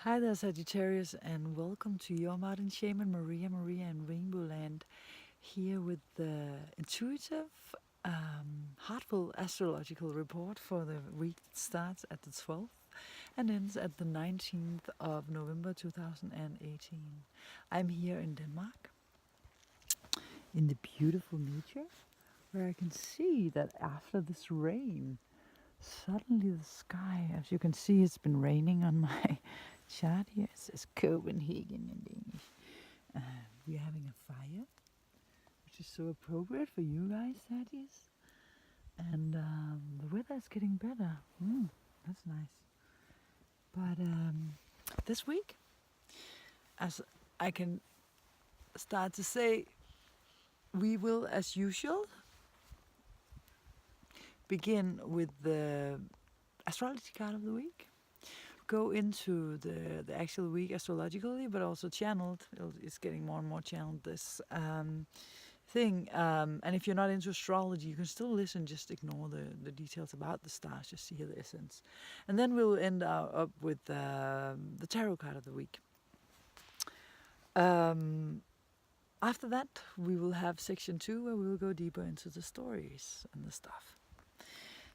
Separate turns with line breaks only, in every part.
Hi there, Sagittarius, and welcome to your modern shaman, Maria in RainbowLand, here with the intuitive, heartful astrological report for the week that starts at the 12th and ends at the 19th of November 2018. I'm here in Denmark, in the beautiful nature, where I can see that after this rain, suddenly the sky, as you can see, it's been raining on my chart here. It says Copenhagen in Danish. We're having a fire, which is so appropriate for you guys, Sagis. And the weather is getting better. That's nice. But this week, as I can start to say, we will, as usual, begin with the astrology card of the week. Go into the actual week astrologically, but also channeled. It's getting more and more channeled, this thing. And if you're not into astrology, you can still listen, just ignore the details about the stars, just hear the essence. And then we'll end up with the tarot card of the week. After that, we will have section 2, where we will go deeper into the stories and the stuff.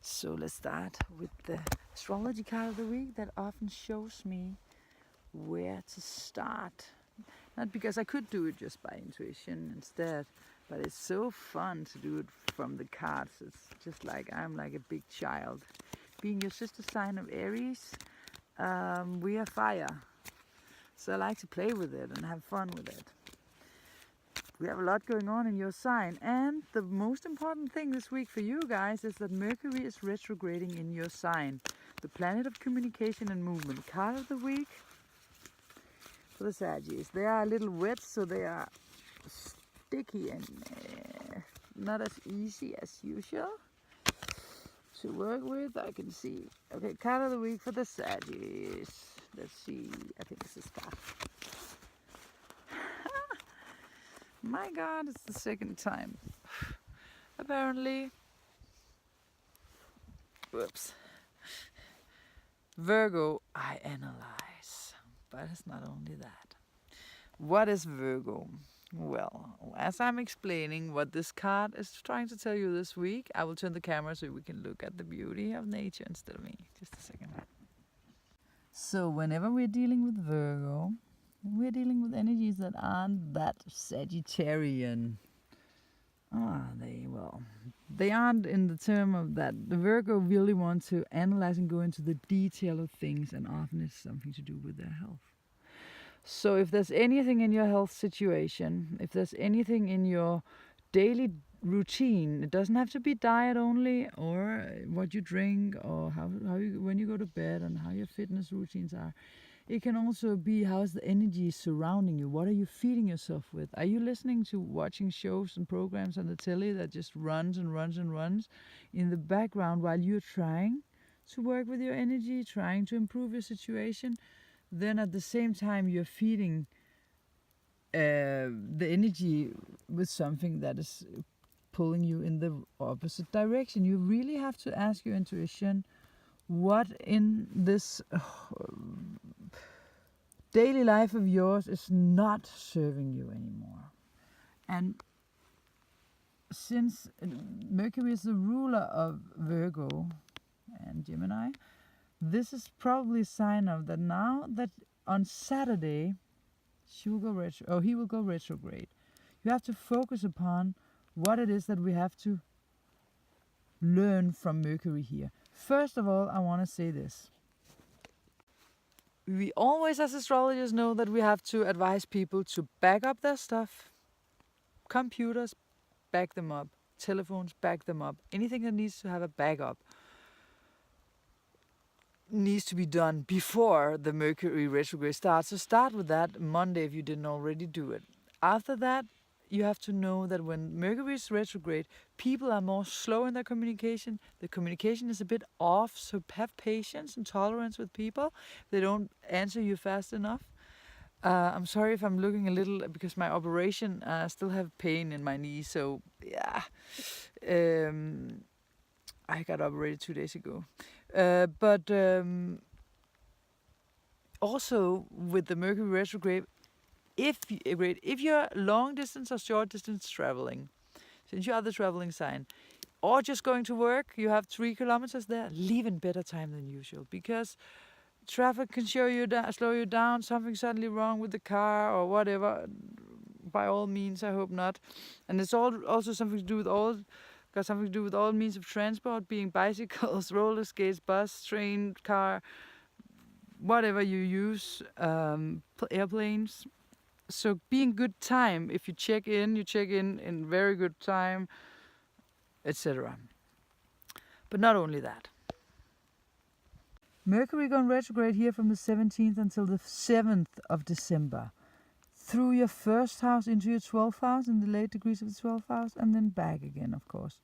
So let's start with the astrology card of the week that often shows me where to start. Not because I could do it just by intuition instead, but it's so fun to do it from the cards. It's just like I'm like a big child. Being your sister sign of Aries, we are fire. So I like to play with it and have fun with it. We have a lot going on in your sign, and the most important thing this week for you guys is that Mercury is retrograding in your sign, the planet of communication and movement. Card of the week for the Saggies. They are a little wet, so they are sticky and not as easy as usual to work with. I can see. Okay, card of the week for the Saggies. Let's see. I think this is card. My God, it's the second time. Apparently. Whoops. Virgo, I analyze. But it's not only that. What is Virgo? Well, as I'm explaining what this card is trying to tell you this week, I will turn the camera so we can look at the beauty of nature instead of me. Just a second. So whenever we're dealing with Virgo, we're dealing with energies that aren't that Sagittarian. They aren't in the term of that. The Virgo really want to analyze and go into the detail of things, and often it's something to do with their health. So if there's anything in your health situation, if there's anything in your daily routine, it doesn't have to be diet only, or what you drink, or how you, when you go to bed, and how your fitness routines are. It can also be how's the energy surrounding you. What are you feeding yourself with? Are you listening to watching shows and programs on the telly that just runs and runs and runs in the background while you're trying to work with your energy, trying to improve your situation? Then at the same time you're feeding the energy with something that is pulling you in the opposite direction. You really have to ask your intuition, what in this daily life of yours is not serving you anymore. And since Mercury is the ruler of Virgo and Gemini, this is probably a sign of that now that on Saturday he will go retrograde. You have to focus upon what it is that we have to learn from Mercury here. First of all, I want to say this. We always, as astrologers, know that we have to advise people to back up their stuff. Computers, back them up. Telephones, back them up. Anything that needs to have a backup needs to be done before the Mercury retrograde starts. So start with that Monday if you didn't already do it. After that, you have to know that when Mercury is retrograde, people are more slow in their communication. The communication is a bit off, so have patience and tolerance with people. They don't answer you fast enough. I'm sorry if I'm looking a little, because my operation, I still have pain in my knee, so yeah. I got operated 2 days ago. But also with the Mercury retrograde, if you're long distance or short distance traveling, since you are the traveling sign, or just going to work, you have 3 kilometers there, leave in better time than usual, because traffic can slow you down, something suddenly wrong with the car or whatever. By all means, I hope not. And it's also something to do with all means of transport, being bicycles, roller skates, bus, train, car, whatever you use, airplanes. So be in good time. If you check in very good time, etc. But not only that. Mercury going retrograde here from the 17th until the 7th of December. Through your first house into your 12th house, in the late degrees of the 12th house, and then back again, of course.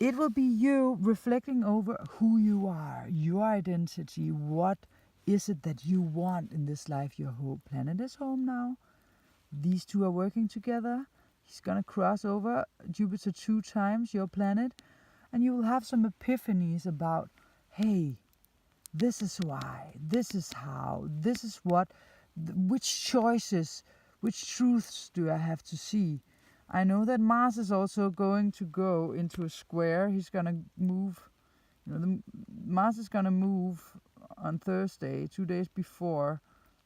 It will be you reflecting over who you are, your identity, what is it that you want in this life. Your whole planet is home now. These two are working together. He's going to cross over Jupiter 2 times, your planet, and you will have some epiphanies about, hey, this is why, this is how, this is what, which choices, which truths do I have to see? I know that Mars is also going to go into a square. He's going to move, Mars is going to move on Thursday, 2 days before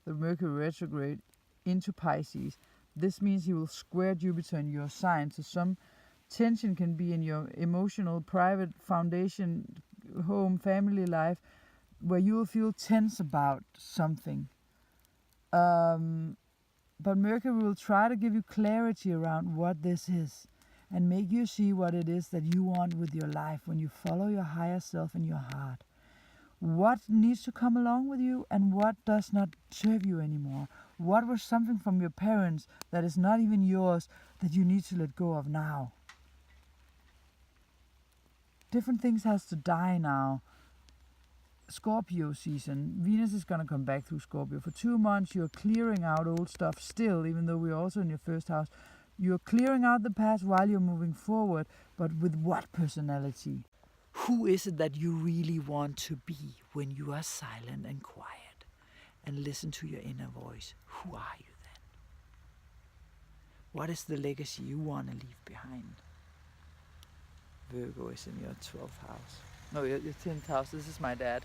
the Mercury retrograde, into Pisces. This means he will square Jupiter in your sign. So some tension can be in your emotional, private foundation, home, family life, where you will feel tense about something. But Mercury will try to give you clarity around what this is and make you see what it is that you want with your life when you follow your higher self and your heart. What needs to come along with you and what does not serve you anymore? What was something from your parents that is not even yours that you need to let go of now? Different things has to die now. Scorpio season. Venus is going to come back through Scorpio. For 2 months you're clearing out old stuff still, even though we're also in your first house. You're clearing out the past while you're moving forward, but with what personality? Who is it that you really want to be when you are silent and quiet and listen to your inner voice? Who are you then? What is the legacy you want to leave behind? Virgo is in your 12th house. No, your 10th house. This is my dad.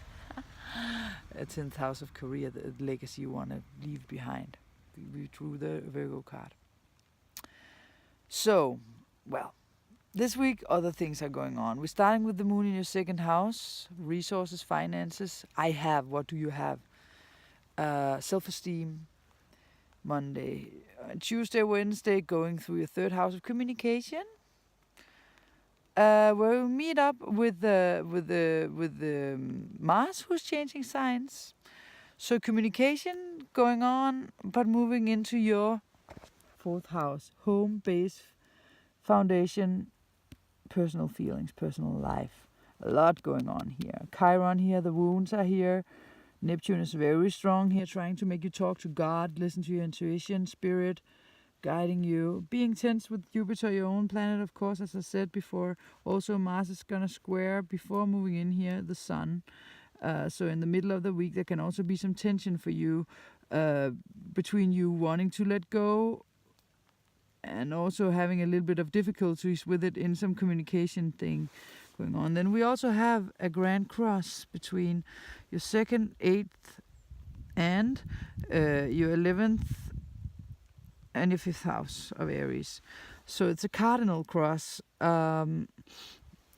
10th house of career, the legacy you want to leave behind. We drew the Virgo card. So, well, this week other things are going on. We're starting with the moon in your 2nd house. Resources, finances. I have. What do you have? Self-esteem. Monday. Tuesday, Wednesday, going through your 3rd house of communication. Where we meet up with the Mars, who's changing signs. So communication going on, but moving into your 4th house, home base, foundation, personal feelings, personal life. A lot going on here. Chiron here, the wounds are here. Neptune is very strong here, trying to make you talk to God, listen to your intuition, spirit, guiding you. Being tense with Jupiter, your own planet, of course, as I said before. Also, Mars is going to square before moving in here, the Sun. So in the middle of the week, there can also be some tension for you between you wanting to let go and also having a little bit of difficulties with it in some communication thing going on. Then we also have a grand cross between your 2nd, 8th, and your 11th and your 5th house of Aries. So it's a cardinal cross.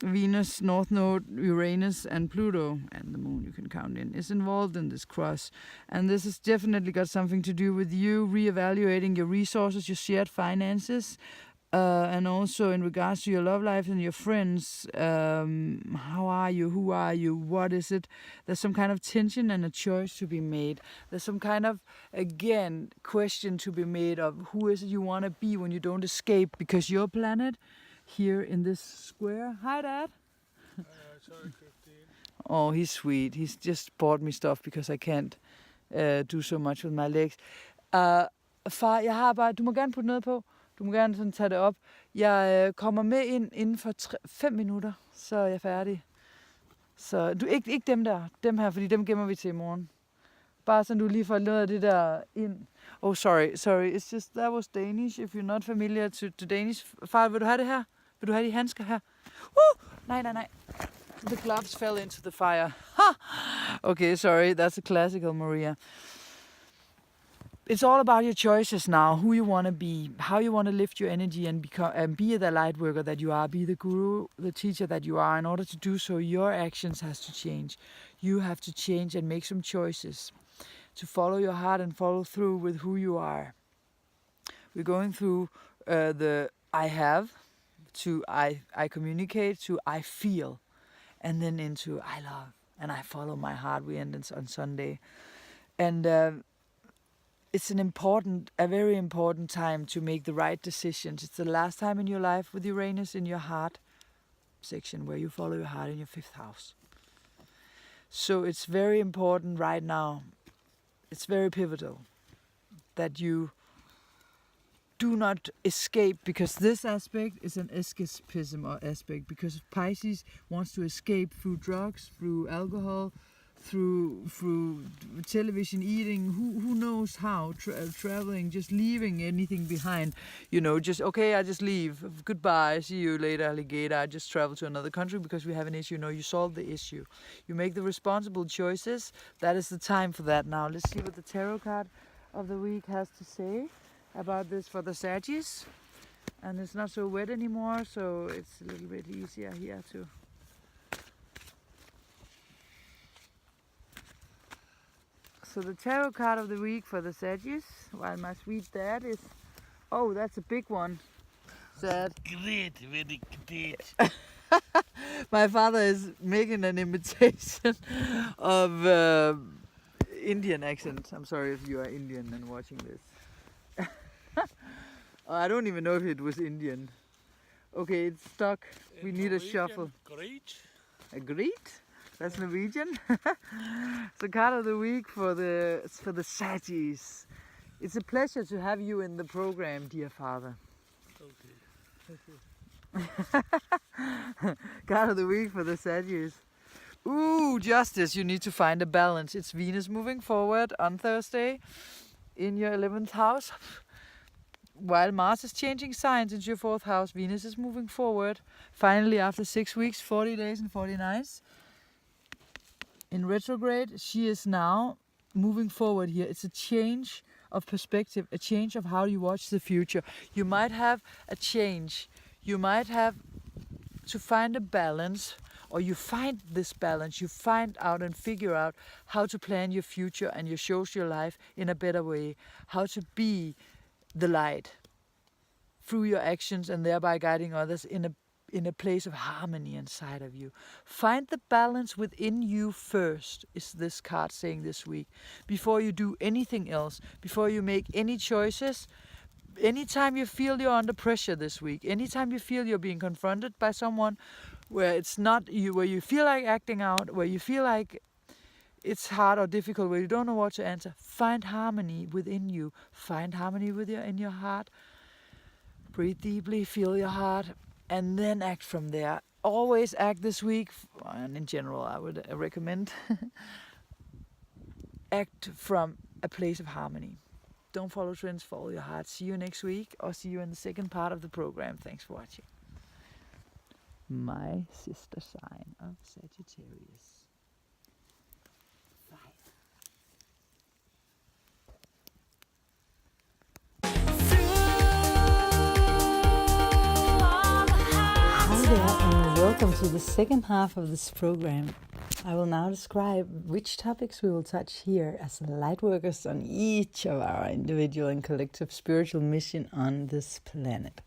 Venus, North Node, Uranus, and Pluto, and the moon you can count in, is involved in this cross. And this has definitely got something to do with you reevaluating your resources, your shared finances, and also in regards to your love life and your friends. How are you? Who are you? What is it? There's some kind of tension and a choice to be made. There's some kind of, again, question to be made of who is it you want to be when you don't escape, because your planet here in this square. Hi, Dad.
Sorry, 15.
Oh, he's sweet. He's just bought me stuff because I can't do so much with my legs. Far, jeg har bare... Du må gerne putte noget på. Du må gerne sådan tage det op. Jeg kommer med ind inden for 5 minutter, så er jeg færdig. Så du ikke dem der. Dem her, fordi dem gemmer vi til i morgen. Bare så du lige får noget af det der ind. Oh, sorry. It's just, that was Danish. If you're not familiar to Danish. Far, vil du have det her? Vil du have de handsker her? Nej. The gloves fell into the fire. Ha! Okay, sorry. That's a classical Maria. It's all about your choices now, who you want to be, how you want to lift your energy and become, and be the light worker that you are, be the guru, the teacher that you are. In order to do so, your actions has to change. You have to change and make some choices to follow your heart and follow through with who you are. We're going through the I have to I communicate to I feel, and then into I love and I follow my heart. We end on Sunday, and it's a very important time to make the right decisions. It's the last time in your life with Uranus in your heart section where you follow your heart in your 5th house. So it's very important right now. It's very pivotal that you do not escape, because this aspect is an escapism or aspect, because Pisces wants to escape through drugs, through alcohol, through television, eating, who knows how, traveling, just leaving anything behind, just okay, I just leave, goodbye, see you later, alligator, I just travel to another country because we have an issue. No, you solve the issue, you make the responsible choices. That is the time for that now. Let's see what the tarot card of the week has to say about this for the Sagittarius. And it's not so wet anymore, so it's a little bit easier here too. So the tarot card of the week for the Sagittarius, while my sweet dad is... Oh, that's a big one. Sad.
Great, very great.
My father is making an imitation of Indian accent. I'm sorry if you are Indian and watching this. I don't even know if it was Indian. Okay, it's stuck. We need a shuffle.
Great.
A great? That's Norwegian. The card of the week for the Sagittarius. It's a pleasure to have you in the program, dear father.
Okay.
Card of the week for the Sagittarius. Ooh, justice. You need to find a balance. It's Venus moving forward on Thursday in your 11th house. While Mars is changing signs into your 4th house, Venus is moving forward. Finally, after 6 weeks, 40 days and 40 nights. In retrograde, she is now moving forward here. It's a change of perspective, a change of how you watch the future. You might have a change. You might have to find a balance, or you find this balance. You find out and figure out how to plan your future and your social life in a better way. How to be the light through your actions and thereby guiding others in a place of harmony inside of you. Find the balance within you first, is this card saying this week, before you do anything else, before you make any choices. Anytime you feel you're under pressure this week, anytime you feel you're being confronted by someone where it's not you, where you feel like acting out, where you feel like it's hard or difficult, where you don't know what to answer, find harmony within you. Find harmony in your heart. Breathe deeply, feel your heart, and then act from there. Always act this week, and in general I would recommend act from a place of harmony. Don't follow trends, follow your heart. See you next week, or see you in the second part of the program. Thanks for watching. My sister sign of Sagittarius. Welcome to the second half of this program. I will now describe which topics we will touch here as light workers on each of our individual and collective spiritual mission on this planet.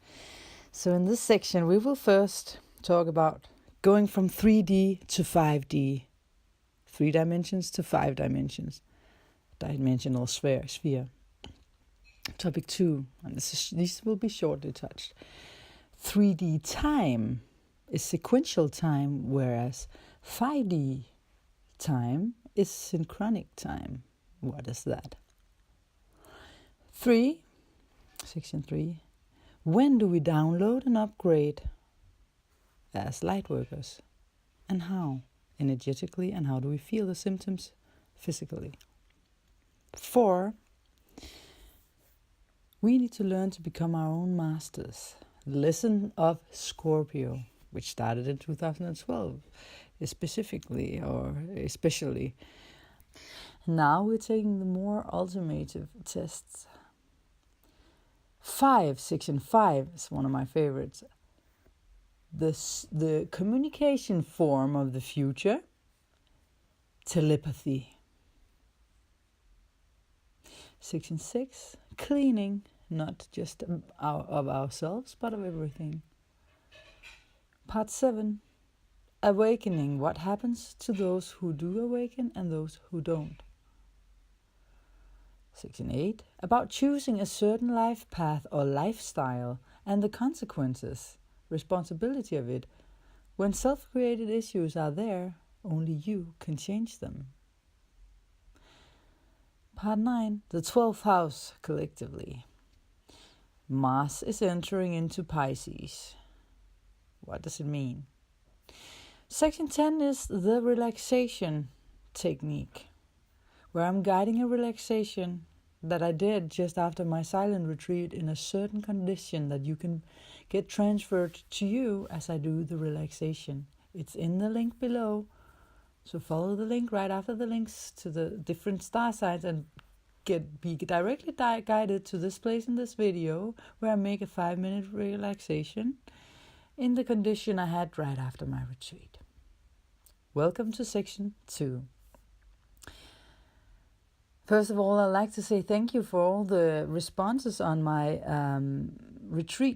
So in this section we will first talk about going from 3D to 5D, 3 dimensions to 5 dimensions, dimensional sphere. Topic 2, and these will be shortly touched. 3D time is sequential time, whereas 5D time is synchronic time. What is that? 3, section 3. When do we download and upgrade as light workers? And how? Energetically, and how do we feel the symptoms physically? 4, we need to learn to become our own masters. Lesson of Scorpio, which started in 2012, especially. Now we're taking the more ultimative tests. 5, section 5 is one of my favorites. The communication form of the future, telepathy. Section 6, cleaning, not just of ourselves, but of everything. Part 7, awakening, what happens to those who do awaken and those who don't. Section 8, about choosing a certain life path or lifestyle and the consequences, responsibility of it. When self-created issues are there, only you can change them. Part 9, the 12th house collectively. Mars is entering into Pisces. What does it mean? Section 10 is the relaxation technique, where I'm guiding a relaxation that I did just after my silent retreat in a certain condition that you can get transferred to you as I do the relaxation. It's in the link below, so follow the link right after the links to the different star signs and be directly guided to this place in this video where I make a 5-minute relaxation in the condition I had right after my retreat. Welcome to section 2. First of all, I'd like to say thank you for all the responses on my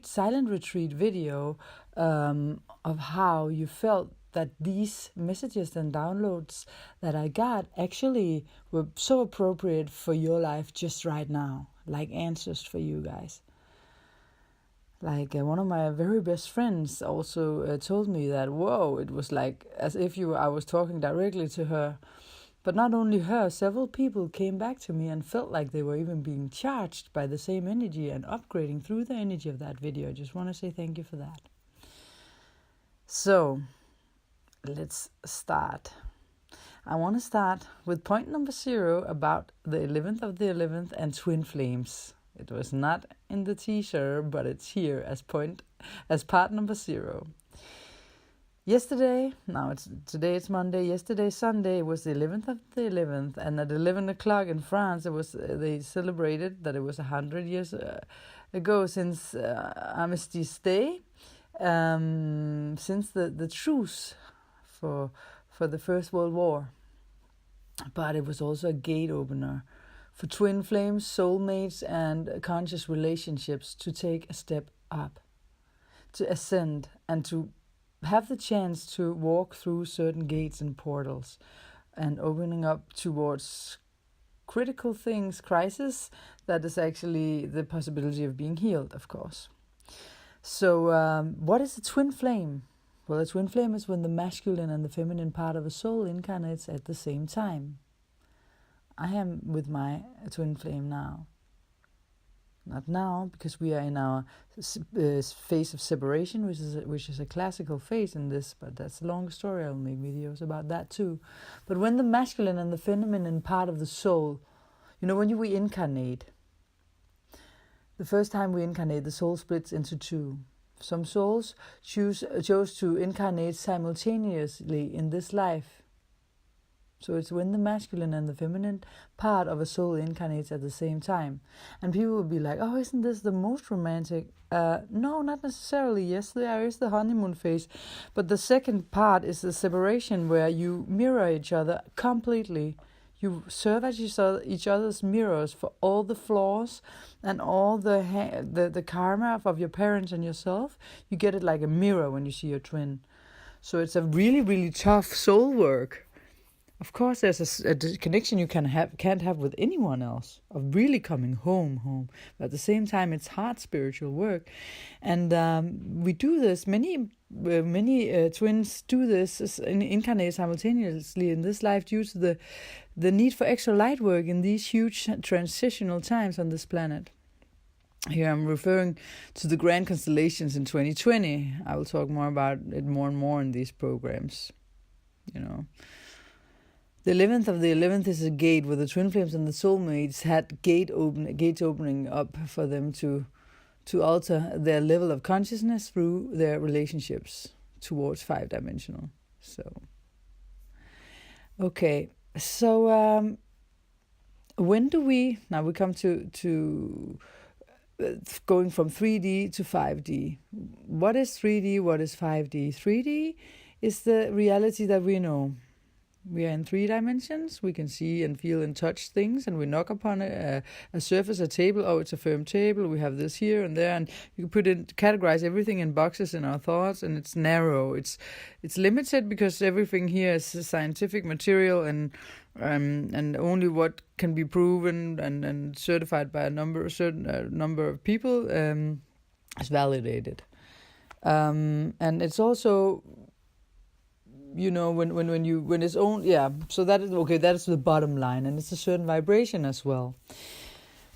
silent retreat video of how you felt that these messages and downloads that I got actually were so appropriate for your life just right now, like answers for you guys. Like one of my very best friends also told me that, whoa, it was like as if I was talking directly to her. But not only her, several people came back to me and felt like they were even being charged by the same energy and upgrading through the energy of that video. I just want to say thank you for that. So, let's start. I want to start with point number 0 about the 11th of the 11th and twin flames. It was not in the teaser, but it's here as part number 0. Today it's Monday. Yesterday, Sunday, was the 11th of the 11th, and at 11 o'clock in France, they celebrated that it was 100 years ago since Armistice Day, since the truce for the First World War. But it was also a gate opener for twin flames, soulmates, and conscious relationships to take a step up, to ascend, and to have the chance to walk through certain gates and portals and opening up towards critical things, crisis, that is actually the possibility of being healed, of course. So what is a twin flame? Well, a twin flame is when the masculine and the feminine part of a soul incarnates at the same time. I am with my twin flame now. Not now, because we are in our phase of separation, which is a classical phase in this, but that's a long story. I'll make videos about that too. But when the masculine and the feminine part of the soul, when we incarnate, the first time we incarnate, the soul splits into 2. Some souls chose to incarnate simultaneously in this life. So it's when the masculine and the feminine part of a soul incarnates at the same time. And people will be like, oh, isn't this the most romantic? No, not necessarily. Yes, there is the honeymoon phase. But the second part is the separation where you mirror each other completely. You serve as each other's mirrors for all the flaws and all the karma of your parents and yourself. You get it like a mirror when you see your twin. So it's a really, really tough soul work. Of course, there's a connection you can't have with anyone else, of really coming home. But at the same time, it's hard spiritual work. And we do this, many twins do this, incarnate simultaneously in this life due to the need for extra light work in these huge transitional times on this planet. Here I'm referring to the grand constellations in 2020. I will talk more about it more and more in these programs, The 11th of the 11th is a gate where the twin flames and the soulmates had gates opening up for them to alter their level of consciousness through their relationships towards 5-dimensional. So, okay. So, when do we... Now we come to going from 3D to 5D. What is 3D? What is 5D? 3D is the reality that we know. We are in 3 dimensions. We can see and feel and touch things, and we knock upon a surface, a table. Oh, it's a firm table. We have this here and there, and you can categorize everything in boxes in our thoughts, and it's narrow. It's limited because everything here is scientific material and only what can be proven and certified by a certain number of people is validated. And it's also, you know, when it's own, yeah. So that is okay. That is the bottom line, and it's a certain vibration as well.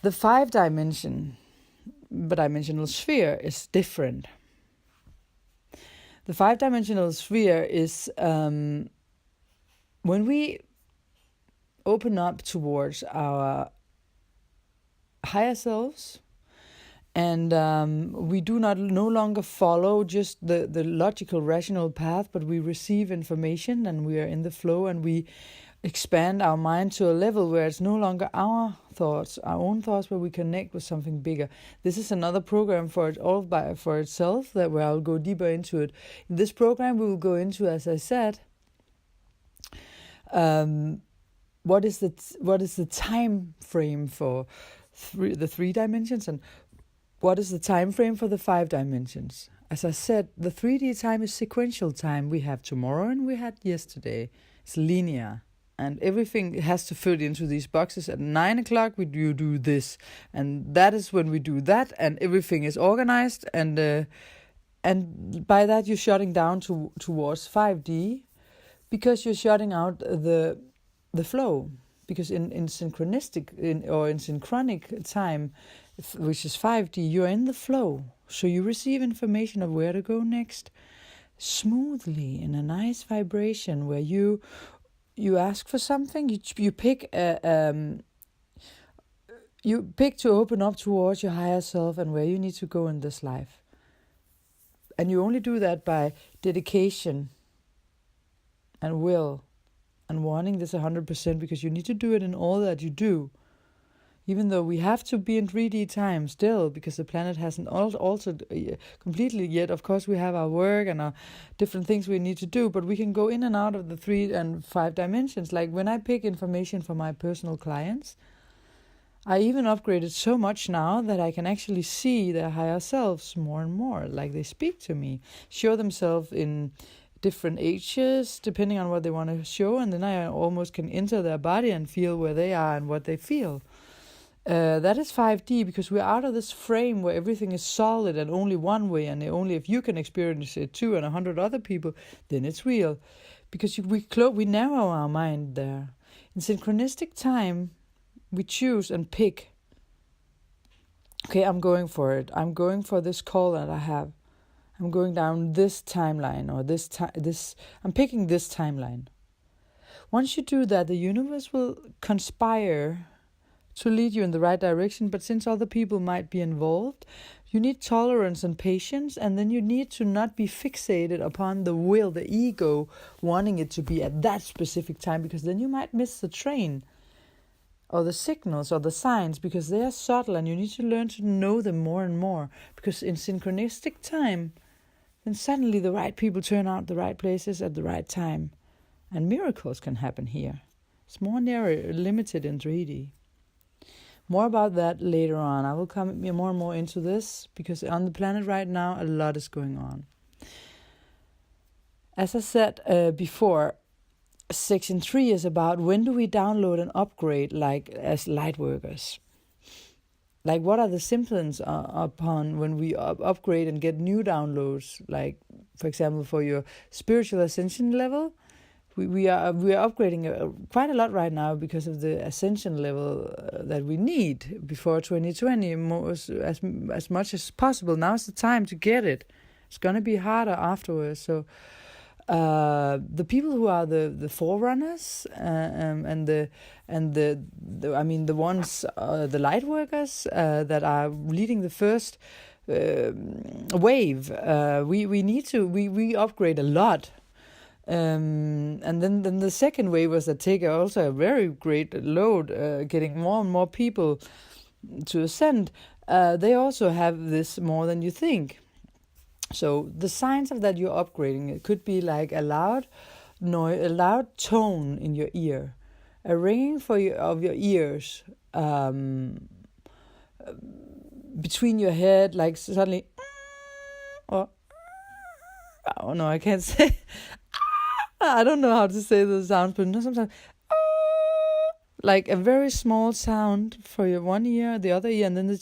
The 5-dimensional sphere is different. The 5-dimensional sphere is when we open up towards our higher selves. And we do no longer follow just the logical, rational path, but we receive information and we are in the flow, and we expand our mind to a level where it's no longer our own thoughts, but we connect with something bigger. This is another program for itself, that where I'll go deeper into it. In this program, we will go into, as I said, what is the time frame for the 3 dimensions, and what is the time frame for the 5 dimensions? As I said, the 3D time is sequential time. We have tomorrow and we had yesterday. It's linear. And everything has to fit into these boxes. At 9 o'clock, you do this. And that is when we do that. And everything is organized. And by that, you're shutting down towards 5D. Because you're shutting out the flow. Because in synchronic time, which is 5D, you're in the flow. So you receive information of where to go next smoothly in a nice vibration where you ask for something, you pick to open up towards your higher self and where you need to go in this life. And you only do that by dedication and will and wanting this 100%, because you need to do it in all that you do. Even though we have to be in 3D time still, because the planet hasn't altered completely yet. Of course, we have our work and our different things we need to do, but we can go in and out of the 3 and 5 dimensions. Like when I pick information for my personal clients, I even upgraded so much now that I can actually see their higher selves more and more. Like they speak to me, show themselves in different ages, depending on what they want to show, and then I almost can enter their body and feel where they are and what they feel. That is 5D, because we're out of this frame where everything is solid and only one way, and only if you can experience it too and 100 other people, then it's real. Because we narrow our mind there. In synchronistic time, we choose and pick. Okay, I'm going for it. I'm going for this call that I have. I'm going down this timeline, or I'm picking this timeline. Once you do that, the universe will conspire to lead you in the right direction, but since other people might be involved, you need tolerance and patience, and then you need to not be fixated upon the will, the ego, wanting it to be at that specific time, because then you might miss the train, or the signals, or the signs, because they are subtle, and you need to learn to know them more and more, because in synchronistic time, then suddenly the right people turn out the right places at the right time, and miracles can happen here. It's more narrow, limited in 3D. More about that later on. I will come more and more into this, because on the planet right now, a lot is going on. As I said before, section 3 is about when do we download and upgrade, like as light workers. Like what are the symptoms upon when we upgrade and get new downloads? Like, for example, for your spiritual ascension level, we are upgrading quite a lot right now because of the ascension level that we need before 2020, as much as possible. Now's the time to get it. It's going to be harder afterwards. So the people who are the forerunners and the ones the light workers that are leading the first wave, we upgrade a lot. And then the second wave was that take also a very great load, getting more and more people to ascend. They also have this more than you think. So the signs of that you're upgrading, it could be like a loud noise, a loud tone in your ear, a ringing of your ears between your head, like suddenly, or oh no, I can't say. I don't know how to say the sound, but no, sometimes like a very small sound for your one ear, the other ear, and then the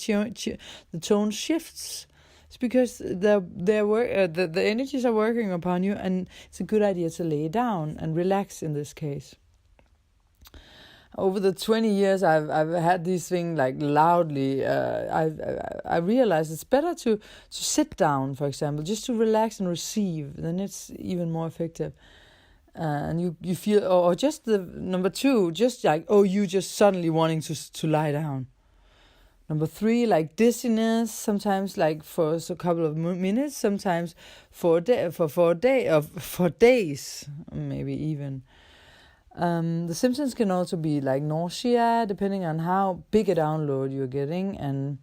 tone shifts. It's because the energies are working upon you, and it's a good idea to lay down and relax in this case. Over the 20 years I've had these things like loudly, I realized it's better to sit down, for example, just to relax and receive. Then it's even more effective. And you feel, or just the number 2, just like, you just suddenly wanting to lie down. Number 3, like dizziness, sometimes like for a couple of minutes, sometimes for days, maybe even. The symptoms can also be like nausea, depending on how big a download you're getting. And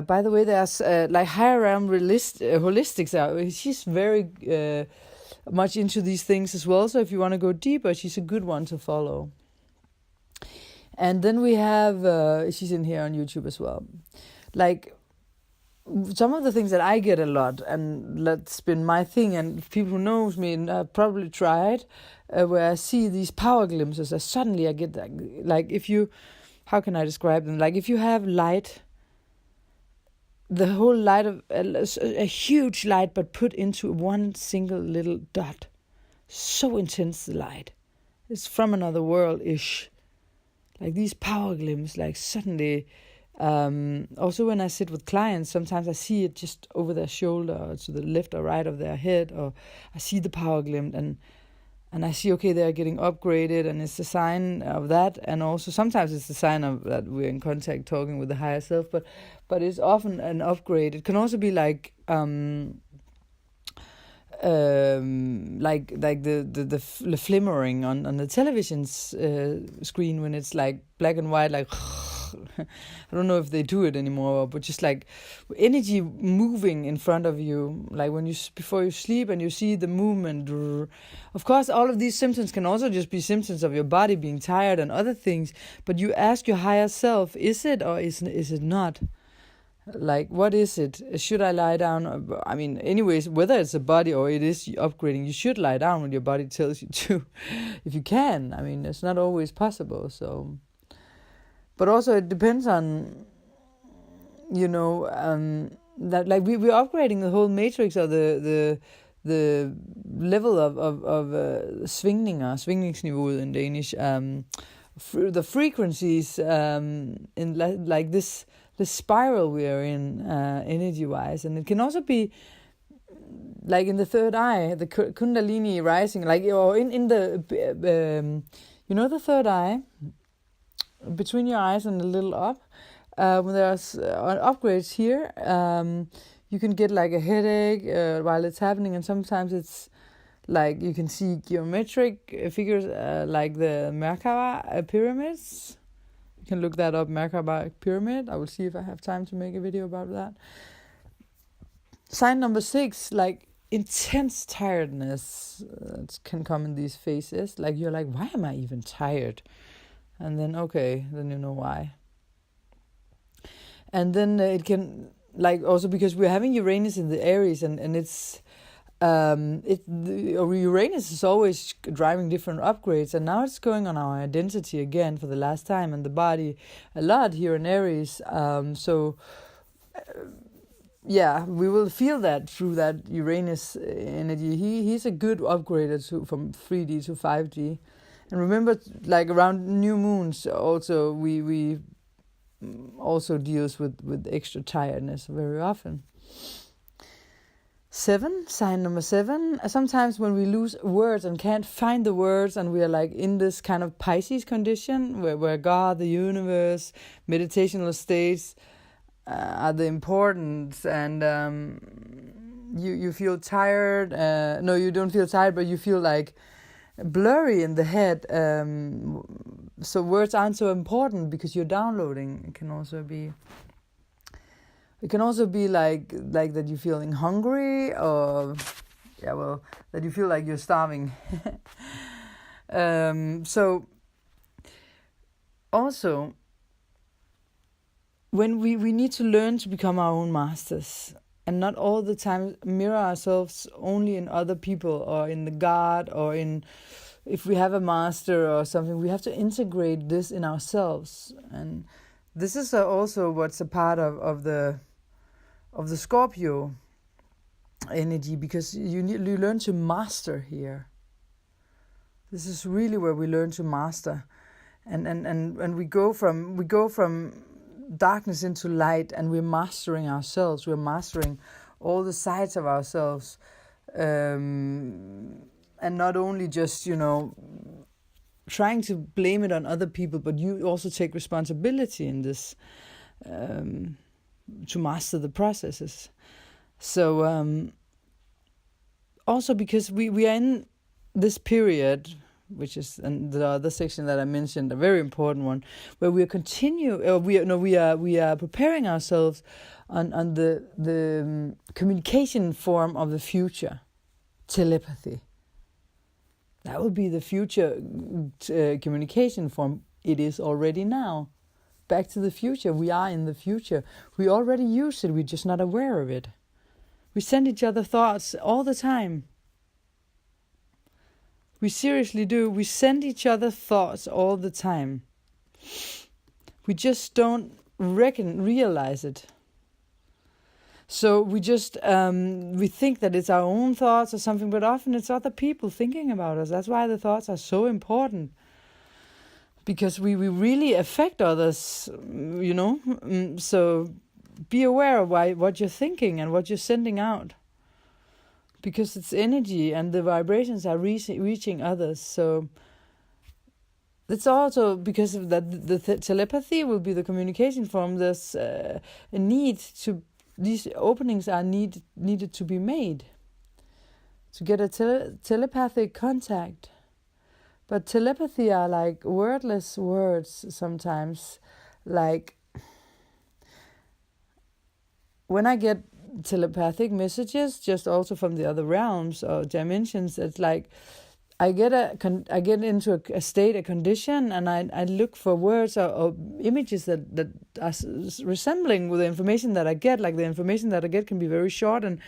by the way, there's like higher realm holistics. She's very much into these things as well. So if you want to go deeper, she's a good one to follow. And then we have, she's in here on YouTube as well. Like some of the things that I get a lot, and that's been my thing, and people who knows me probably tried, where I see these power glimpses, and suddenly I get that, like how can I describe them? Like if you have light, the whole light of a huge light, but put into one single little dot. So intense the light. It's from another world-ish. Like these power glimpses, like suddenly, also when I sit with clients, sometimes I see it just over their shoulder, or to the left or right of their head, or I see the power glimpse, and I see, okay, they're getting upgraded, and it's a sign of that, and also sometimes it's a sign of that we're in contact talking with the higher self, but it's often an upgrade. It can also be like the flimmering on the television screen when it's like black and white, like I don't know if they do it anymore, but just like energy moving in front of you, like when before you sleep and you see the movement. Of course, all of these symptoms can also just be symptoms of your body being tired and other things, but you ask your higher self, is it or is it not? Like, what is it? Should I lie down? I mean, anyways, whether it's a body or it is upgrading, you should lie down when your body tells you to, if you can. I mean, it's not always possible. So, but also it depends on, that like we're upgrading the whole matrix of the level of svingningsniveauet in Danish. The frequencies in like this. The spiral we are in, energy-wise, and it can also be like in the third eye, the Kundalini rising, like or in the the third eye, between your eyes and a little up. When there's upgrades here, you can get like a headache while it's happening, and sometimes it's like you can see geometric figures like the Merkaba pyramids. You can look that up, Merkaba pyramid. I will see if I have time to make a video about that. Sign number 6, like intense tiredness can come in these phases. Like you're like, why am I even tired? And then, okay, then you know why. And then it can, like also because we're having Uranus in the Aries, and it's, Uranus is always driving different upgrades, and now it's going on our identity again for the last time, and the body a lot here in Aries. We will feel that through that Uranus energy. He's a good upgrader from 3D to 5D. And remember, like around new moons, also we also deals with extra tiredness very often. sign number 7. Sometimes when we lose words and can't find the words, and we are like in this kind of Pisces condition where God, the universe, meditational states are the important, and you feel tired. No, you don't feel tired, but you feel like blurry in the head. So words aren't so important because you're downloading. It can also be like that you're feeling hungry, or that you feel like you're starving. So also when we need to learn to become our own masters, and not all the time mirror ourselves only in other people or in the God, or in, if we have a master or something, we have to integrate this in ourselves. And this is also what's a part of the Scorpio energy, because you learn to master here. This is really where we learn to master, and we go from darkness into light, and we're mastering ourselves. We're mastering all the sides of ourselves, and not only just trying to blame it on other people, but you also take responsibility in this, to master the processes. So also because we are in this period, which is, and the other section that I mentioned, a very important one, where we are preparing ourselves on the communication form of the future, telepathy. That will be the future communication form. It is already now. Back to the future. We are in the future. We already use it. We're just not aware of it. We send each other thoughts all the time. We seriously do. We send each other thoughts all the time. We just don't realize it. So we just we think that it's our own thoughts or something, but often it's other people thinking about us. That's why the thoughts are so important, because we really affect others, So be aware of what you're thinking and what you're sending out, because it's energy and the vibrations are reaching others. So it's also because of that the telepathy will be the communication form. There's a need to. These openings are needed to be made to get a telepathic contact. But telepathy are like wordless words sometimes. Like when I get telepathic messages, just also from the other realms or dimensions, it's like I get into a state, a condition, and I look for words or images that are resembling with the information that I get. Like the information that I get can be very short and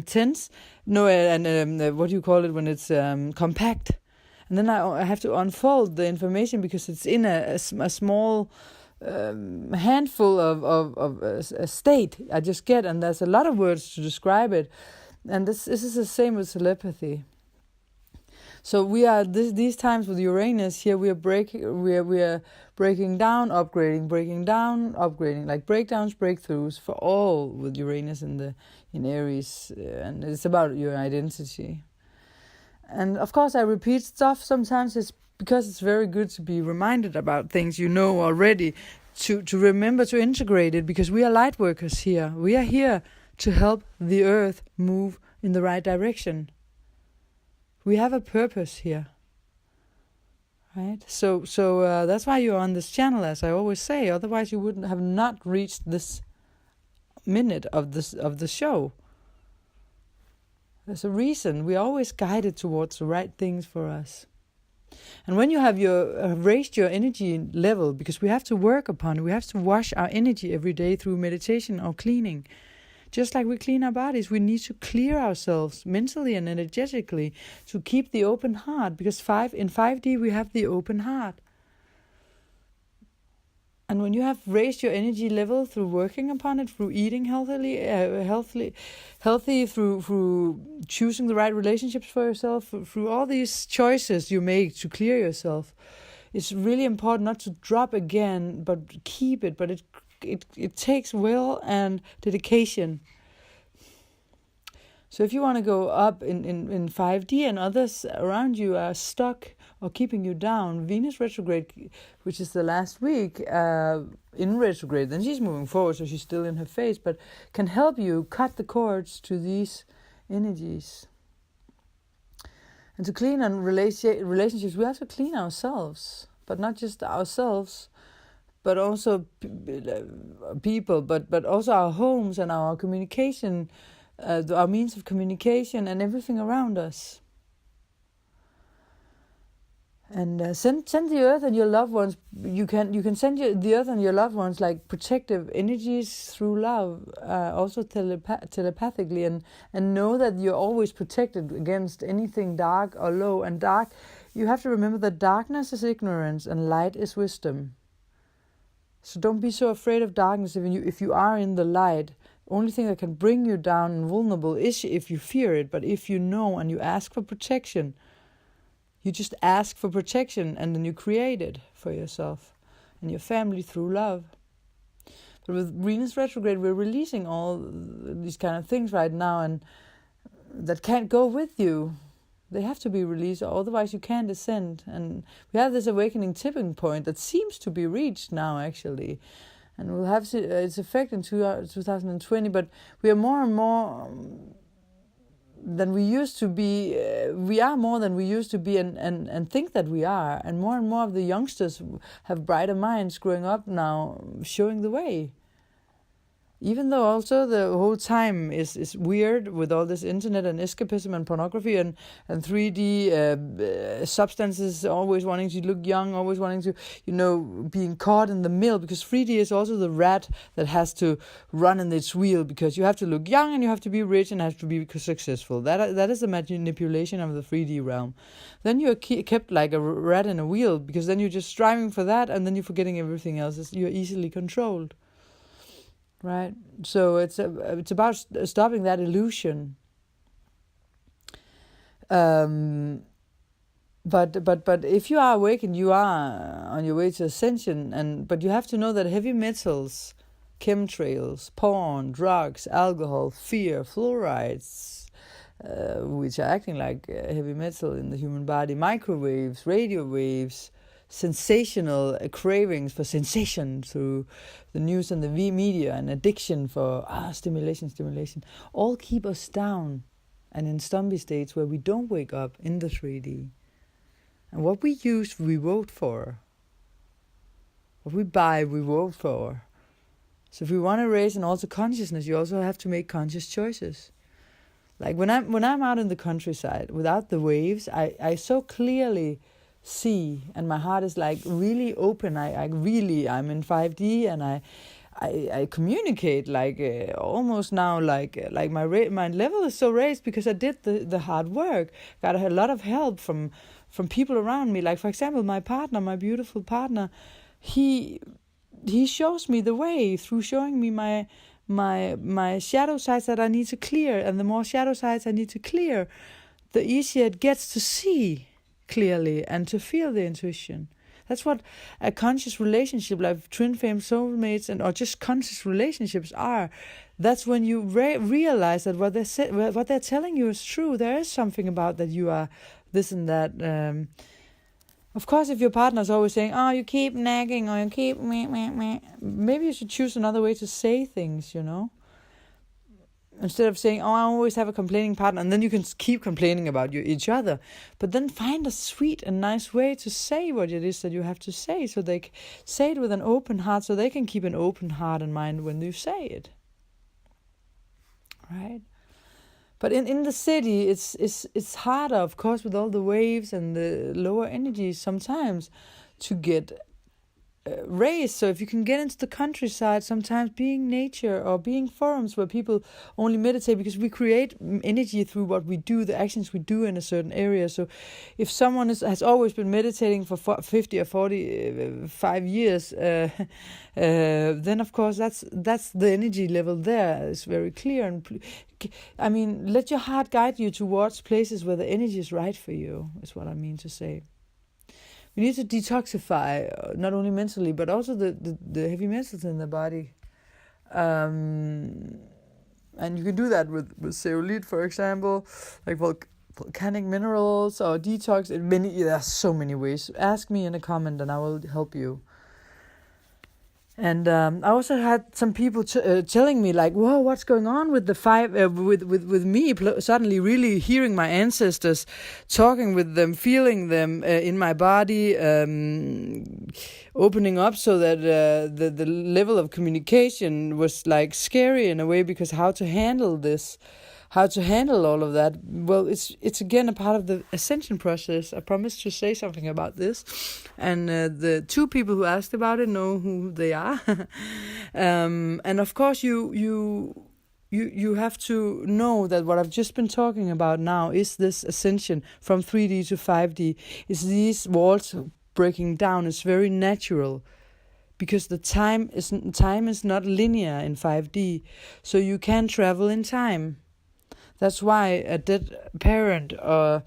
tense. No, and what do you call it when it's compact? And then I have to unfold the information because it's in a small handful of a state I just get, and there's a lot of words to describe it. And this is the same with telepathy. So we are these times with Uranus here. We are breaking down, upgrading, breaking down, upgrading, like breakdowns, breakthroughs for all with Uranus in Aries, and it's about your identity. And of course, I repeat stuff sometimes. It's because it's very good to be reminded about things you know already, to remember to integrate it, because we are light workers here. We are here to help the earth move in the right direction. We have a purpose here, right? So that's why you're on this channel, as I always say. Otherwise, you wouldn't have not reached this minute of the show. There's a reason. We're always guided towards the right things for us. And when you have raised your energy level, because we have to work upon it, we have to wash our energy every day through meditation or cleaning. Just like we clean our bodies, we need to clear ourselves mentally and energetically to keep the open heart, because in 5D we have the open heart. And when you have raised your energy level through working upon it, through eating healthy, through choosing the right relationships for yourself, through all these choices you make to clear yourself, it's really important not to drop again, but keep it. But it takes will and dedication. So if you want to go up in 5D and others around you are stuck or keeping you down, Venus retrograde, which is the last week in retrograde, then she's moving forward, so she's still in her phase, but can help you cut the cords to these energies. And to clean on relationships, we have to clean ourselves, but not just ourselves, but also people, but also our homes and our communication, our means of communication and everything around us. And send the earth and your loved ones. You can send the earth and your loved ones like protective energies through love, also telepathically, and know that you're always protected against anything dark or low. And dark, you have to remember that darkness is ignorance and light is wisdom. So don't be so afraid of darkness if you are in the light. Only thing that can bring you down and vulnerable is if you fear it. But if you know and you ask for protection, you just ask for protection and then you create it for yourself and your family through love. But with Venus retrograde, we're releasing all these kind of things right now, and that can't go with you. They have to be released, or otherwise you can't ascend. And we have this awakening tipping point that seems to be reached now, actually. And we'll have its effect in 2020, but we are more and more than we used to be. We are more than we used to be and think that we are. And more of the youngsters have brighter minds growing up now, showing the way. Even though also the whole time is weird with all this internet and escapism and pornography and 3D substances, always wanting to look young, always wanting to, being caught in the mill, because 3D is also the rat that has to run in its wheel, because you have to look young and you have to be rich and have to be successful. That is the manipulation of the 3D realm. Then you're kept like a rat in a wheel, because then you're just striving for that and then you're forgetting everything else. You're easily controlled. Right, so it's about stopping that illusion. But if you are awakened, you are on your way to ascension. But you have to know that heavy metals, chemtrails, porn, drugs, alcohol, fear, fluorides, which are acting like heavy metal in the human body, microwaves, radio waves, sensational cravings for sensation through the news and the media, and addiction for stimulation, all keep us down and in zombie states where we don't wake up in the 3D. And what we use, we vote for. What we buy, we vote for. So if we want to raise and alter consciousness, you also have to make conscious choices. Like when I'm out in the countryside without the waves, I so clearly see, and my heart is like really open. I'm in 5D, and I communicate like almost now like my level is so raised because I did the hard work. Got a lot of help from people around me. Like for example, my partner, my beautiful partner, he shows me the way through showing me my shadow sides that I need to clear, and the more shadow sides I need to clear, the easier it gets to see clearly and to feel the intuition. That's what a conscious relationship, like twin flame soulmates or just conscious relationships are. That's when you realize that what they're telling you is true. There is something about that you are this and that. Of course, if your partner is always saying, "Oh, you keep nagging," or "You keep meh," maybe you should choose another way to say things. Instead of saying, "Oh, I always have a complaining partner," and then you can keep complaining about each other. But then find a sweet and nice way to say what it is that you have to say, so they say it with an open heart, so they can keep an open heart and mind when you say it. Right? But in the city, it's harder, of course, with all the waves and the lower energies sometimes to get raised. So if you can get into the countryside, sometimes being nature or being forums where people only meditate, because we create energy through what we do, the actions we do in a certain area. So if someone has always been meditating for 50 or 45 years, then of course that's the energy level there is very clear. And let your heart guide you towards places where the energy is right for you, is what I mean to say. We need to detoxify, not only mentally, but also the heavy metals in the body. And you can do that with zeolite, for example, like volcanic minerals or detox. There are so many ways. Ask me in a comment and I will help you. And I also had some people telling me like, "Whoa, what's going on with the five? With me suddenly really hearing my ancestors, talking with them, feeling them in my body, opening up, so that the level of communication was like scary in a way, because how to handle this." How to handle all of that? Well, it's again a part of the ascension process. I promised to say something about this, and the two people who asked about it know who they are. And of course, you have to know that what I've just been talking about now is this ascension from 3D to 5D. Is these walls breaking down? It's very natural, because the time is not linear in 5D, so you can travel in time. That's why a dead parent or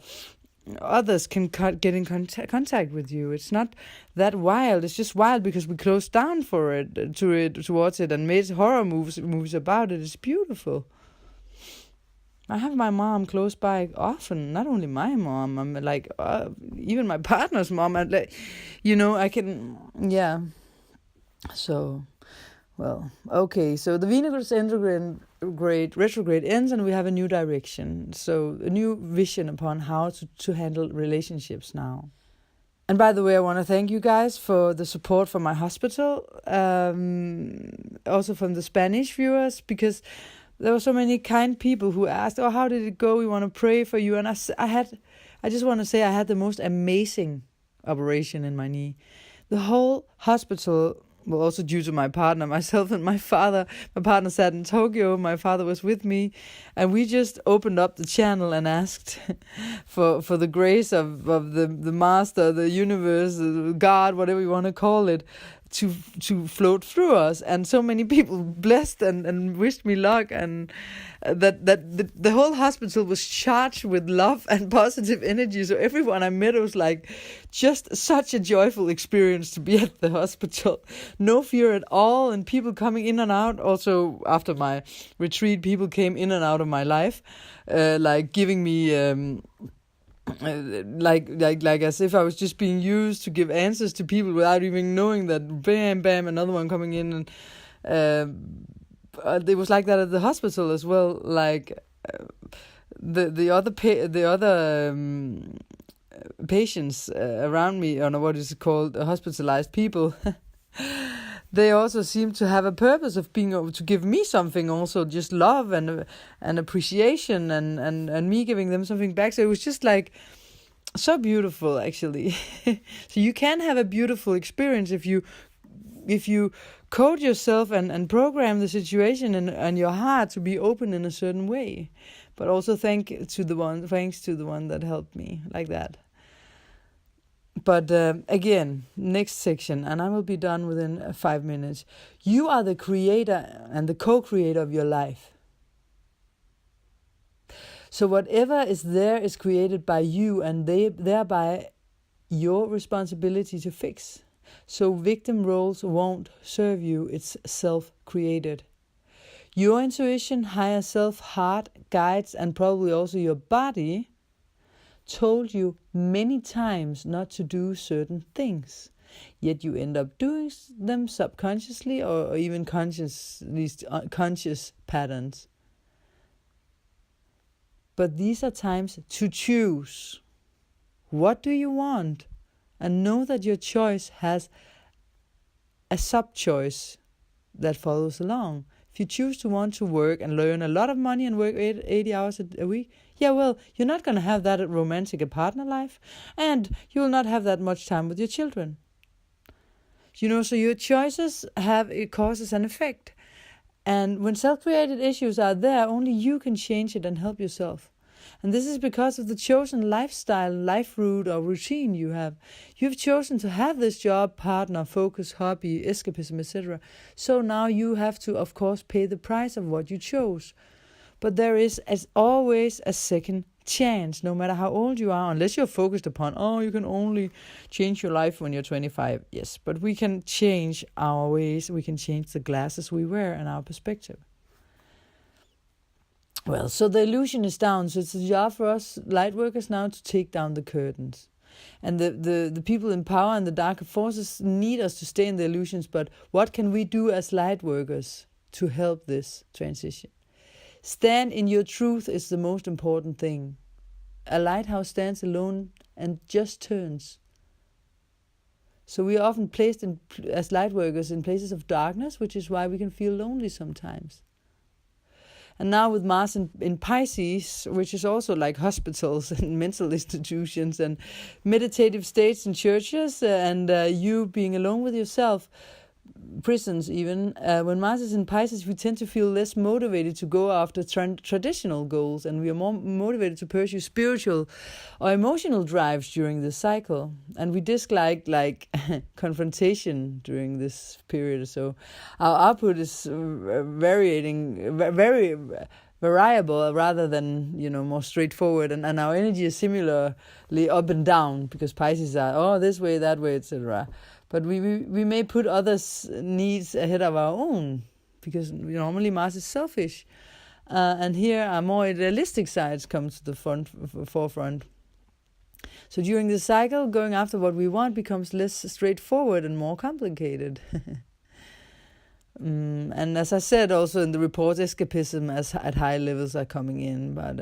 others can get in contact with you. It's not that wild. It's just wild because we closed down towards it and made horror movies about it. It's beautiful. I have my mom close by often. Not only my mom. I'm like even my partner's mom. I can. Yeah. So. Well, okay, so the Venus retrograde ends and we have a new direction. So a new vision upon how to handle relationships now. And by the way, I want to thank you guys for the support from my hospital. Also from the Spanish viewers, because there were so many kind people who asked, "Oh, how did it go? We want to pray for you." And I just want to say I had the most amazing operation in my knee. The whole hospital... Well, also due to my partner, myself and my father. My partner sat in Tokyo, my father was with me, and we just opened up the channel and asked for the grace of the master, the universe, God, whatever you want to call it, to float through us. And so many people blessed and wished me luck, and that the whole hospital was charged with love and positive energy. So everyone I met was like just such a joyful experience to be at the hospital. No fear at all, and people coming in and out. Also after my retreat, people came in and out of my life, like giving me like as if I was just being used to give answers to people without even knowing that. Bam, another one coming in, and it was like that at the hospital as well. Like the other patients around me, or what is it called, hospitalized people. They also seem to have a purpose of being able to give me something, also just love and appreciation, and me giving them something back. So it was just like so beautiful, actually. So you can have a beautiful experience if you code yourself and program the situation and your heart to be open in a certain way. But also thanks to the one that helped me like that. But again, next section, and I will be done within 5 minutes. You are the creator and the co-creator of your life. So whatever is there is created by you, and thereby your responsibility to fix. So victim roles won't serve you. It's self-created. Your intuition, higher self, heart, guides, and probably also your body told you many times not to do certain things, yet you end up doing them subconsciously or even conscious, these conscious patterns. But these are times to choose. What do you want? And know that your choice has a sub-choice that follows along. If you choose to want to work and earn a lot of money and work 80 hours a week, yeah, well, you're not going to have that romantic partner life, and you will not have that much time with your children. So your choices have causes and effect. And when self-created issues are there, only you can change it and help yourself. And this is because of the chosen lifestyle, life route or routine you have. You've chosen to have this job, partner, focus, hobby, escapism, etc. So now you have to, of course, pay the price of what you chose. But there is, as always, a second chance, no matter how old you are, unless you're focused upon, you can only change your life when you're 25. Yes, but we can change our ways. We can change the glasses we wear and our perspective. Well, so the illusion is down. So it's a job for us light workers now to take down the curtains. And the people in power and the darker forces need us to stay in the illusions. But what can we do as light workers to help this transition? Stand in your truth is the most important thing. A lighthouse stands alone and just turns. So we are often placed as light workers in places of darkness, which is why we can feel lonely sometimes. And now with Mars in Pisces, which is also like hospitals and mental institutions and meditative states in churches, and you being alone with yourself, prisons even, when Mars is in Pisces, we tend to feel less motivated to go after traditional goals, and we are more motivated to pursue spiritual or emotional drives during this cycle. And we dislike confrontation during this period. So our output is very variable rather than more straightforward, and our energy is similarly up and down, because Pisces are this way, that way, etc. But we may put others' needs ahead of our own, because normally Mars is selfish. And here our more idealistic sides come to the forefront. So during this cycle, going after what we want becomes less straightforward and more complicated. And as I said also in the report, escapism at high levels are coming in, but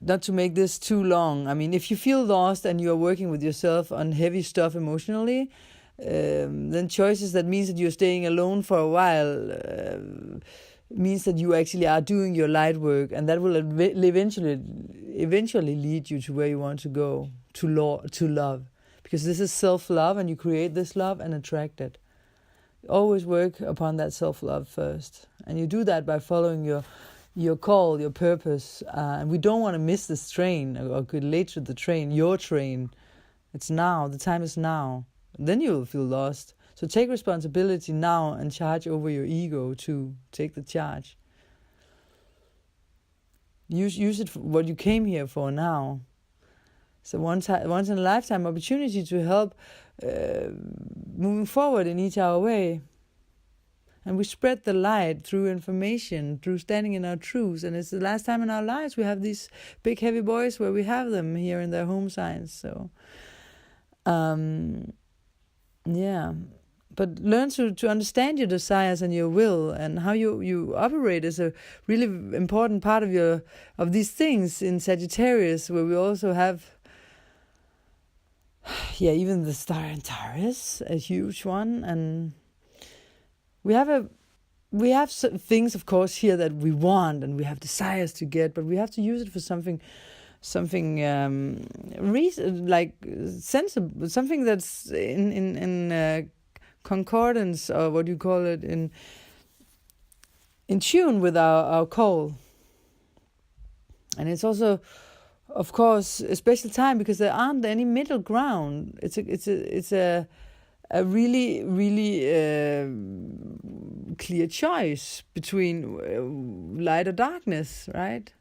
not to make this too long. I mean, if you feel lost and you're working with yourself on heavy stuff emotionally, then choices that means that you're staying alone for a while means that you actually are doing your light work, and that will eventually lead you to where you want to go, to love. Because this is self-love, and you create this love and attract it. Always work upon that self-love first. And you do that by following your call, your purpose, and we don't want to miss this train or get late to the train, your train. It's now, the time is now. Then you will feel lost. So take responsibility now and charge over your ego to take the charge. Use it for what you came here for now. So once in a lifetime opportunity to help moving forward in each our way. And we spread the light through information, through standing in our truths. And it's the last time in our lives we have these big heavy boys where we have them here in their home signs. So, But learn to understand your desires and your will, and how you operate is a really important part of these things in Sagittarius, where we also have even the star in Taurus, a huge one, and we have things, of course, here that we want and we have desires to get, but we have to use it for something sensible, something that's in concordance, or what you call it, in tune with our call. And it's also, of course, a special time because there aren't any middle ground. It's a really, really clear choice between light or darkness, right?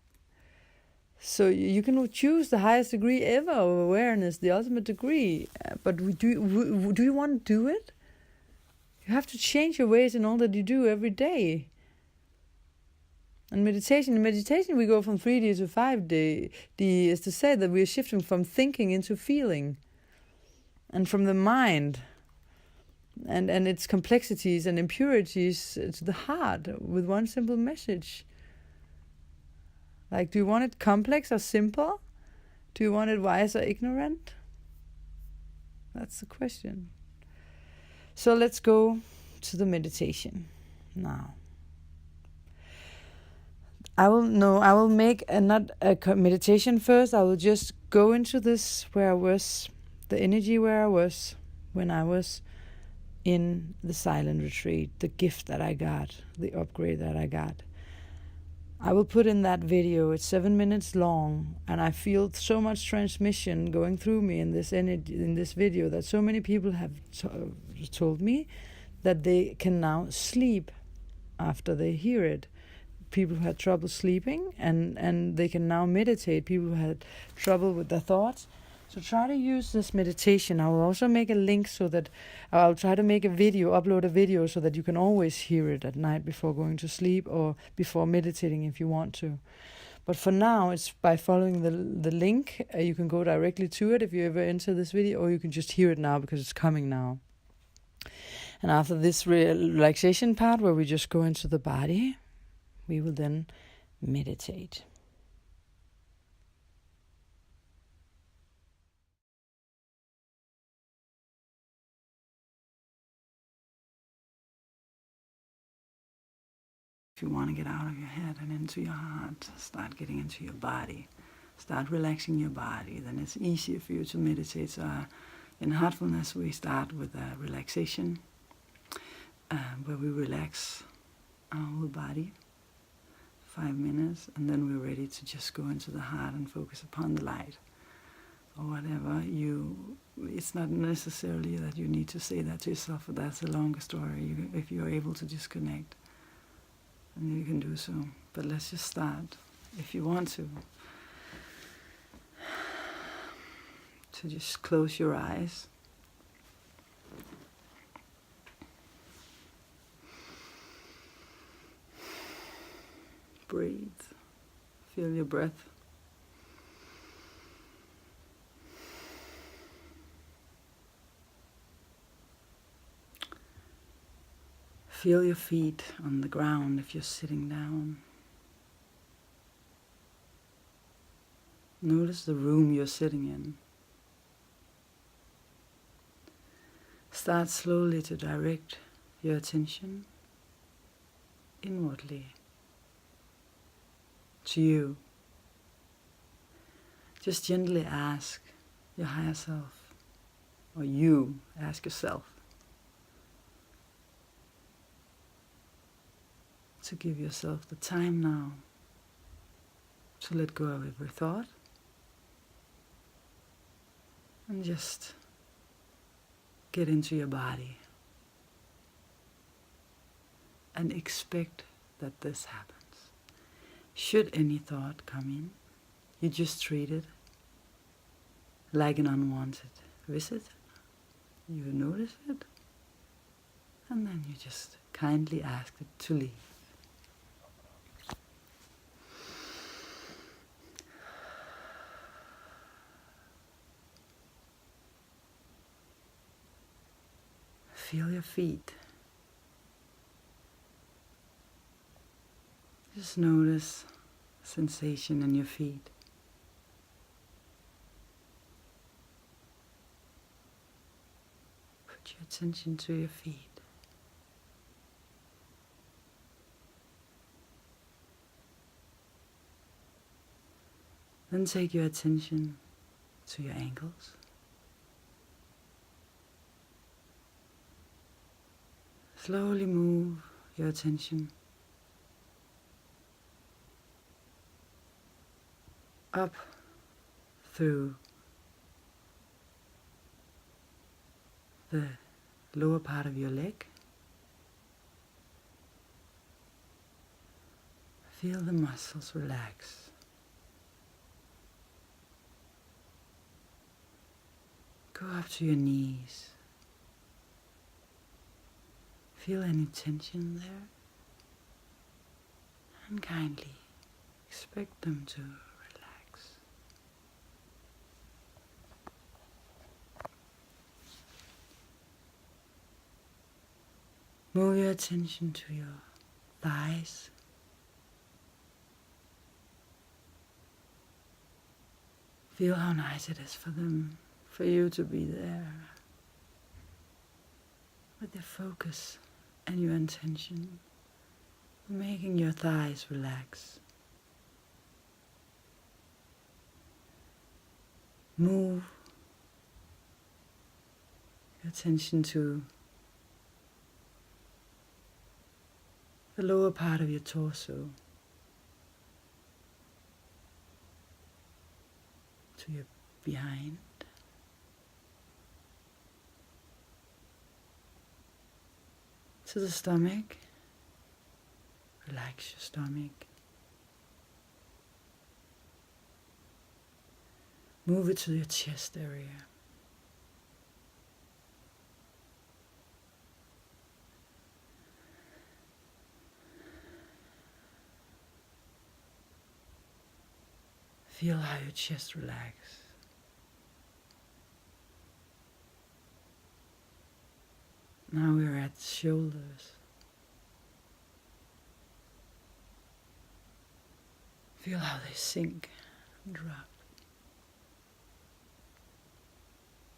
So you can choose the highest degree ever of awareness, the ultimate degree. But do you want to do it? You have to change your ways in all that you do every day. And in meditation we go from 3D to 5D. Is to say that we are shifting from thinking into feeling, and from the mind and its complexities and impurities to the heart with one simple message. Like, do you want it complex or simple? Do you want it wise or ignorant? That's the question. So let's go to the meditation now. I will make not a meditation first. I will just go into this where I was, the energy where I was when I was in the silent retreat, the gift that I got, the upgrade that I got. I will put in that video. It's 7 minutes long, and I feel so much transmission going through me in this energy, in this video, that so many people have told me that they can now sleep after they hear it. People who had trouble sleeping, and they can now meditate. People who had trouble with their thoughts, So try to use this meditation. I will also make a link so that I'll try to make a video, upload a video so that you can always hear it at night before going to sleep or before meditating if you want to. But for now, it's by following the link. You can go directly to it if you ever enter this video, or you can just hear it now because it's coming now. And after this relaxation part where we just go into the body, we will then meditate. If you want to get out of your head and into your heart, start getting into your body. Start relaxing your body, then it's easier for you to meditate. So in Heartfulness, we start with a relaxation, where we relax our whole body, 5 minutes, and then we're ready to just go into the heart and focus upon the light. Or whatever it's not necessarily that you need to say that to yourself, but that's a longer story. If you're able to disconnect, and you can do so. But let's just start, if you want to just close your eyes. Breathe. Feel your breath. Feel your feet on the ground if you're sitting down. Notice the room you're sitting in. Start slowly to direct your attention inwardly to you. Just gently ask your higher self, or you ask yourself, to give yourself the time now to let go of every thought and just get into your body and expect that this happens. Should any thought come in, you just treat it like an unwanted visit. You notice it, and then you just kindly ask it to leave. Feel your feet. Just notice sensation in your feet. Put your attention to your feet. Then take your attention to your ankles. Slowly move your attention up through the lower part of your leg. Feel the muscles relax. Go up to your knees. Feel any tension there, and kindly expect them to relax. Move your attention to your thighs. Feel how nice it is for you to be there with your focus and your intention, making your thighs relax. Move your attention to the lower part of your torso, to your behind. To the stomach. Relax your stomach. Move it to your chest area. Feel how your chest relaxes. Now we're at the shoulders. Feel how they sink and drop.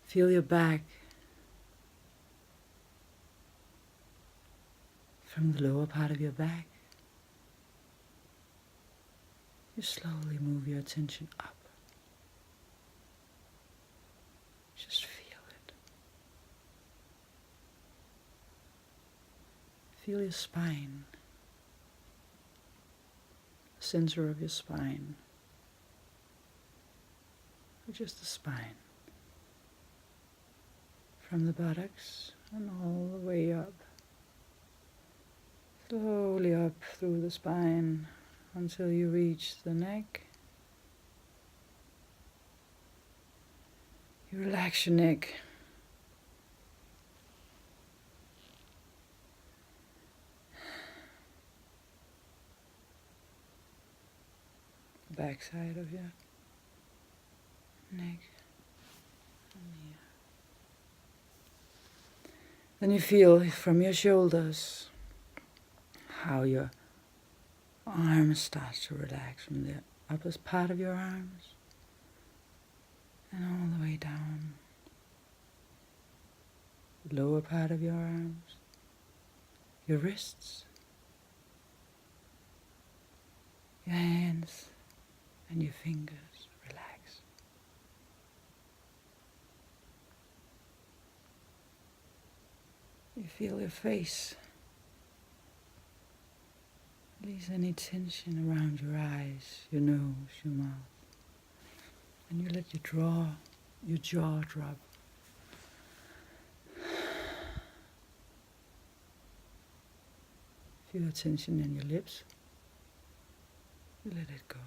Feel your back from the lower part of your back. You slowly move your attention up. Just feel it. Feel your spine, the center of your spine, or just the spine. From the buttocks and all the way up. Slowly up through the spine until you reach the neck. You relax your neck. The back side of your neck. And here. Then you feel from your shoulders how your arms start to relax from the upper part of your arms and all the way down the lower part of your arms, your wrists, your hands and your fingers relax. You feel your face. Release any tension around your eyes, your nose, your mouth. And you let your jaw drop. Feel tension in your lips. You let it go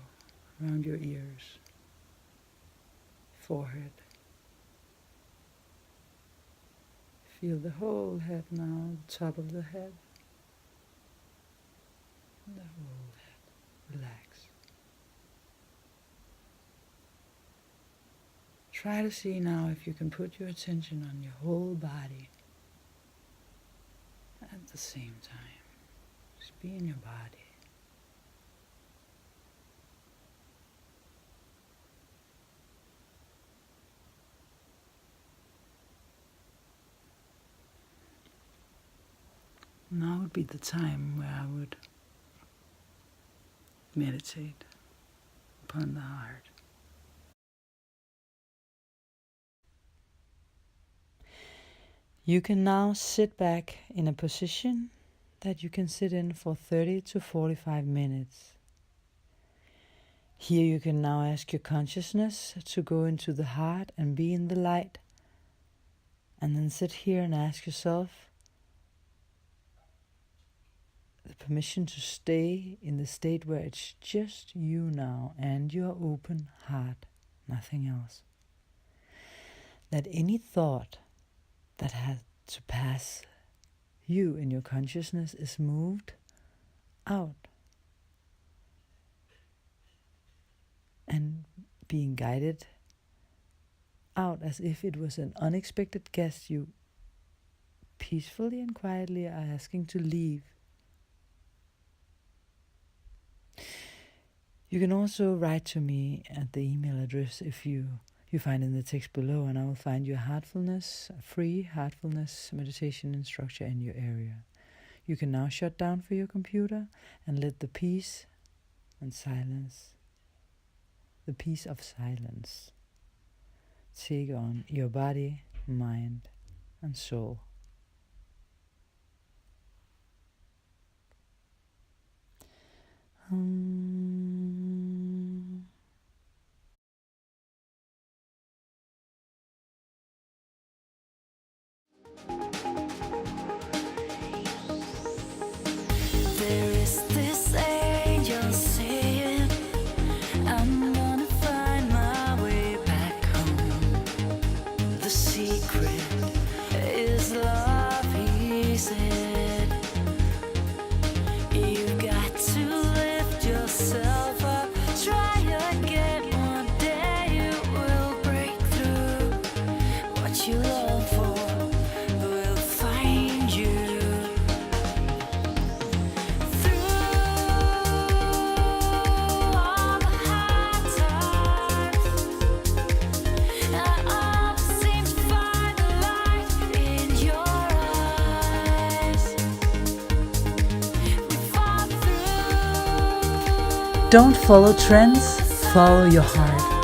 around your ears, forehead. Feel the whole head now, the top of the head. The whole head, relax. Try to see now if you can put your attention on your whole body at the same time. Just be in your body. Now would be the time where I would meditate upon the heart. You can now sit back in a position that you can sit in for 30 to 45 minutes. Here you can now ask your consciousness to go into the heart and be in the light. And then sit here and ask yourself the permission to stay in the state where it's just you now and your open heart, nothing else. That any thought that had to pass you in your consciousness is moved out and being guided out as if it was an unexpected guest you peacefully and quietly are asking to leave. You can also write to me at the email address if you find in the text below, and I will find your heartfulness, a free heartfulness meditation instructor in your area. You can now shut down for your computer and let the peace and silence, the peace of silence, take on your body, mind, and soul.
There is this angel singing, I'm gonna find my way back
Don't follow trends, follow your heart.